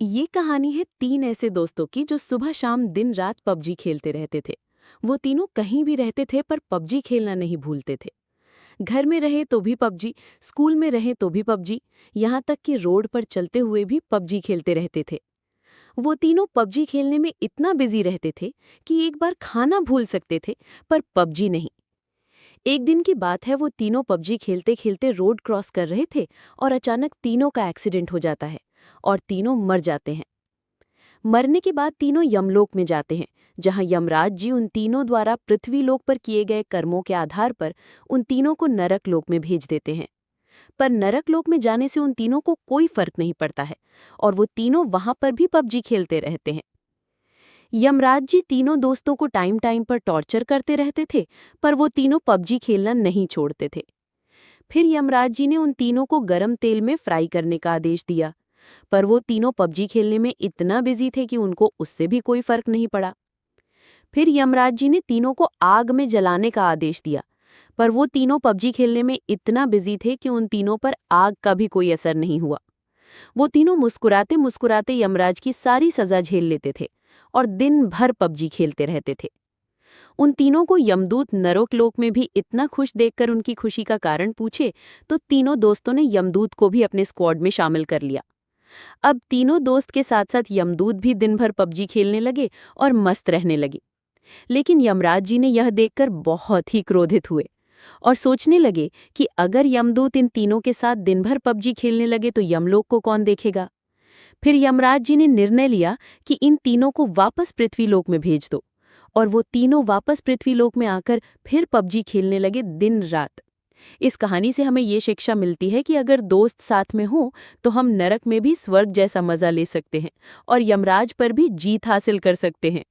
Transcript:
ये कहानी है तीन ऐसे दोस्तों की जो सुबह शाम दिन रात पबजी खेलते रहते थे। वो तीनों कहीं भी रहते थे पर पबजी खेलना नहीं भूलते थे। घर में रहे तो भी पबजी, स्कूल में रहे तो भी पबजी, यहाँ तक कि रोड पर चलते हुए भी पबजी खेलते रहते थे। वो तीनों पबजी खेलने में इतना बिजी रहते थे कि एक बार खाना भूल सकते थे पर पबजी नहीं। एक दिन की बात है, वो तीनों पबजी खेलते खेलते रोड क्रॉस कर रहे थे और अचानक तीनों का एक्सीडेंट हो जाता है और तीनों मर जाते हैं। मरने के बाद तीनों यमलोक में जाते हैं, जहां यमराज जी उन तीनों द्वारा पृथ्वीलोक पर किए गए कर्मों के आधार पर उन तीनों को नरक लोक में भेज देते हैं। पर नरक लोक में जाने से उन तीनों को कोई फर्क नहीं पड़ता है और वो तीनों वहां पर भी पबजी खेलते रहते हैं। यमराज जी तीनों दोस्तों को टाइम टाइम पर टॉर्चर करते रहते थे, पर वो तीनों पबजी खेलना नहीं छोड़ते थे। फिर यमराज जी ने उन तीनों को गरम तेल में फ्राई करने का आदेश दिया, पर वो तीनों पबजी खेलने में इतना बिजी थे कि उनको उससे भी कोई फर्क नहीं पड़ा। फिर यमराज जी ने तीनों को आग में जलाने का आदेश दिया, पर वो तीनों पबजी खेलने में इतना बिजी थे कि उन तीनों पर आग का भी कोई असर नहीं हुआ। वो तीनों मुस्कुराते मुस्कुराते यमराज की सारी सजा झेल लेते थे और दिन भर पबजी खेलते रहते थे। उन तीनों को यमदूत नरक लोक में भी इतना खुश देखकर उनकी खुशी का कारण पूछे तो तीनों दोस्तों ने यमदूत को भी अपने स्क्वाड में शामिल कर लिया। अब तीनों दोस्त के साथ साथ यमदूत भी दिन भर पबजी खेलने लगे और मस्त रहने लगे। लेकिन यमराज जी ने यह देखकर बहुत ही क्रोधित हुए और सोचने लगे कि अगर यमदूत इन तीनों के साथ दिन भर पबजी खेलने लगे तो यमलोक को कौन देखेगा। फिर यमराज जी ने निर्णय लिया कि इन तीनों को वापस पृथ्वीलोक में भेज दो, और वो तीनों वापस पृथ्वीलोक में आकर फिर पबजी खेलने लगे दिन रात। इस कहानी से हमें ये शिक्षा मिलती है कि अगर दोस्त साथ में हो तो हम नरक में भी स्वर्ग जैसा मजा ले सकते हैं और यमराज पर भी जीत हासिल कर सकते हैं।